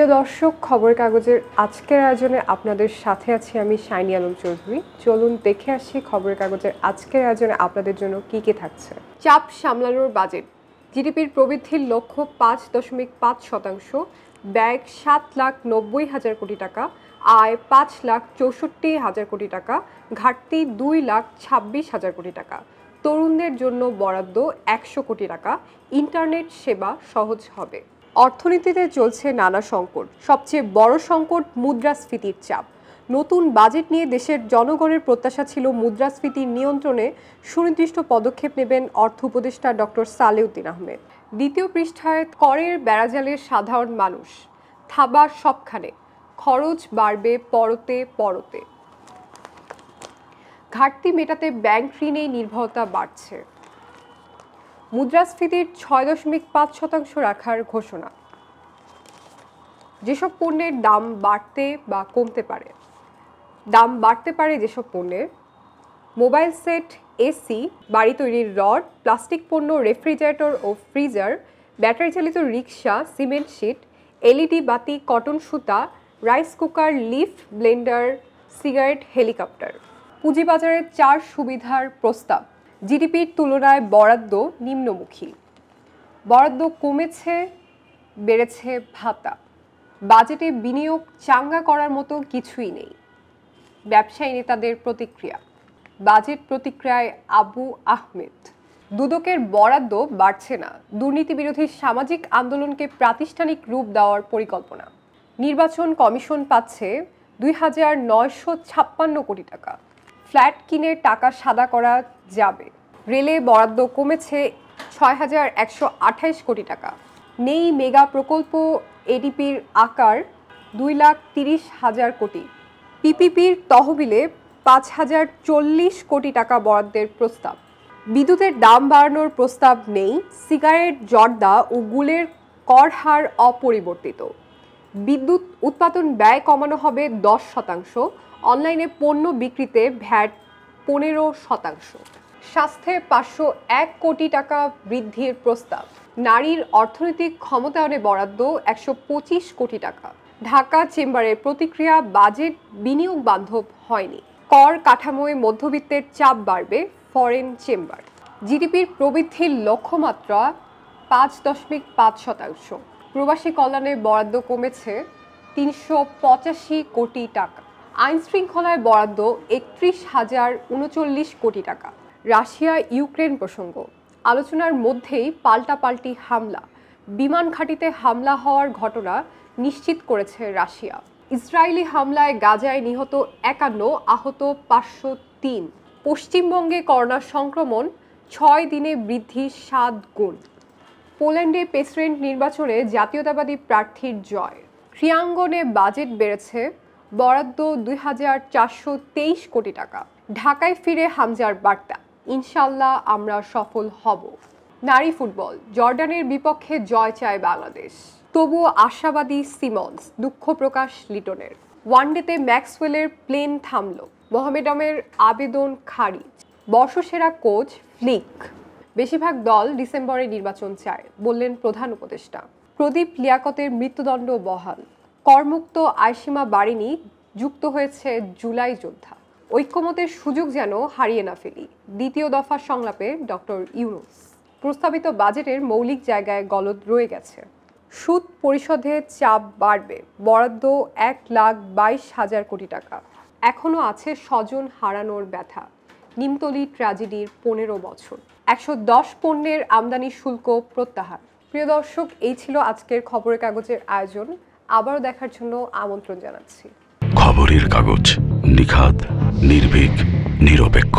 প্রিয় দর্শক, খবরের কাগজের আজকের আয়োজনে আপনাদের সাথে আছি আমি শাইনি আলম চৌধুরী। চলুন দেখে আসি খবরের কাগজের আজকের আয়োজনে আপনাদের জন্য কি কি থাকছে। চাপ সামলানোর বাজেট। জিডিপির প্রবৃদ্ধির লক্ষ্য 5.5%, ব্যয় 7,90,000 কোটি টাকা, আয় 5,64,000 কোটি টাকা, ঘাটতি 2,26,000 কোটি টাকা। তরুণদের জন্য বরাদ্দ 100 কোটি টাকা, ইন্টারনেট সেবা সহজ হবে। অর্থনীতিতে চলছে নানা সংকট, সবচেয়ে বড় সংকট মুদ্রাস্ফীতির চাপ। নতুন বাজেট নিয়ে দেশের জনগণের প্রত্যাশা ছিল মুদ্রাস্ফীতি নিয়ন্ত্রণে সুনির্দিষ্ট পদক্ষেপ নেবেন অর্থ উপদেষ্টা ডক্টর সালেউদ্দিন আহমেদ। দ্বিতীয় পৃষ্ঠায় করের বেড়াজালের সাধারণ মানুষ, থাবা সবখানে, খরচ বাড়বে পরতে পরতে। ঘাটতি মেটাতে ব্যাংক ঋণে নির্ভরতা বাড়ছে। মুদ্রাস্ফীতির 6.5% রাখার ঘোষণা। যেসব পণ্যের দাম বাড়তে বা কমতে পারে, যেসব পণ্যের মোবাইল সেট, এসি, বাড়ি তৈরির রড, প্লাস্টিক পণ্য, রেফ্রিজারেটর ও ফ্রিজার, ব্যাটারি চালিত রিক্সা, সিমেন্ট শিট, এলইডি বাতি, কটন সুতা, rice cooker, lift, Blender, cigarette, helicopter. পুঁজিবাজারে 4 সুবিধার প্রস্তাব। জিডিপির তুলনায় বরাদ্দ নিম্নমুখী। বরাদ্দ কমেছে, বেড়েছে ভাতা। বাজেটে বিনিয়োগ চাঙ্গা করার মতো কিছুই নেই। ব্যবসায়ী নেতাদের প্রতিক্রিয়া। বাজেট প্রতিক্রিয়ায় আবু আহমেদ। দুদকের বরাদ্দ বাড়ছে না, দুর্নীতি বিরোধী সামাজিক আন্দোলনকে প্রাতিষ্ঠানিক রূপ দেওয়ার পরিকল্পনা। নির্বাচন কমিশন পাচ্ছে 2,956 কোটি টাকা। ফ্ল্যাট কিনে টাকা সাদা করা যাবে। রেলে বরাদ্দ কমেছে 6,128 কোটি টাকা। নেই মেগা প্রকল্প, এডিপির আকার 2,30,000 কোটি। পিপিপির তহবিলে 5,040 কোটি টাকা বরাদ্দের প্রস্তাব। বিদ্যুতের দাম বাড়ানোর প্রস্তাব নেই। সিগারেট, জর্দা ও গুলের কর হার অপরিবর্তিত। বিদ্যুৎ উৎপাদন ব্যয় কমানো হবে 10%। অনলাইনে পণ্য বিক্রিতে ভ্যাট 15%। স্বাস্থ্যে 501 কোটি টাকা বৃদ্ধির প্রস্তাব। নারীর অর্থনৈতিক ক্ষমতায়নে বরাদ্দ 125 কোটি টাকা। ঢাকা চেম্বারের প্রতিক্রিয়া, বাজেট বিনিয়োগ বান্ধব হয়নি। কর কাঠামোয় মধ্যবিত্তের চাপ বাড়বে, ফরেন চেম্বার। জিডিপির প্রবৃদ্ধির লক্ষ্যমাত্রা 5.5%। প্রবাসী কল্যাণে বরাদ্দ কমেছে 385 কোটি টাকা। আইন শৃঙ্খলায় বরাদ্দ 31,039 কোটি টাকা। রাশিয়া ইউক্রেন প্রসঙ্গ। আলোচনার মধ্যেই পাল্টাপাল্টি হামলা। বিমান ঘাঁটিতে হামলা হওয়ার ঘটনা নিশ্চিত করেছে রাশিয়া। ইসরায়েলি হামলায় গাজায় নিহত 51, আহত 503। পশ্চিমবঙ্গে করোনা সংক্রমণ 6 দিনে বৃদ্ধি 7 গুণ। পোল্যান্ডে প্রেসিডেন্ট নির্বাচনে জাতীয়তাবাদী প্রার্থীর জয়। ক্রীড়াঙ্গনে বাজেট বেড়েছে, বরাদ্দ 2,423 কোটি টাকা। ঢাকায় ফিরে হামজার বার্তা, ইনশাল্লাহ আমরা সফল হব। নারী ফুটবল, জর্ডানের বিপক্ষে জয় চায় বাংলাদেশ। তবুও আশাবাদী সিমন্স, দুঃখ প্রকাশ লিটনের। ওয়ানডেতে ম্যাক্সওয়েলের প্লেন থামল, মোহামেডানের আবেদন খারিজ। বর্ষসেরা কোচ ফ্লিক। বেশিরভাগ দল ডিসেম্বরে নির্বাচন চায়, বললেন প্রধান উপদেষ্টা। প্রদীপ লিয়াকতের মৃত্যুদণ্ড বহাল। করমুক্ত আয়সীমা বাড়েনি, যুক্ত হয়েছে জুলাই যোদ্ধা। ঐক্যমতের সুযোগ যেন হারিয়ে না ফেলি, দ্বিতীয় দফা সংলাপে ডক্টর ইউনূস। প্রস্তাবিত বাজেটের মৌলিক জায়গায় গলদ রয়ে গেছে। সুদ পরিশোধে চাপ বাড়বে, বরাদ্দ 1,22,000 কোটি টাকা। এখনও আছে স্বজন হারানোর ব্যথা। নিমতলী ট্র্যাজেডির 15 বছর। 110 পণ্যের আমদানি শুল্ক প্রত্যাহার। প্রিয় দর্শক, এই ছিল আজকের খবরের কাগজের আয়োজন। আবারও দেখার জন্য আমন্ত্রণ জানাচ্ছি। খবরের কাগজ, নিখাত, নির্ভীক, নিরপেক্ষ।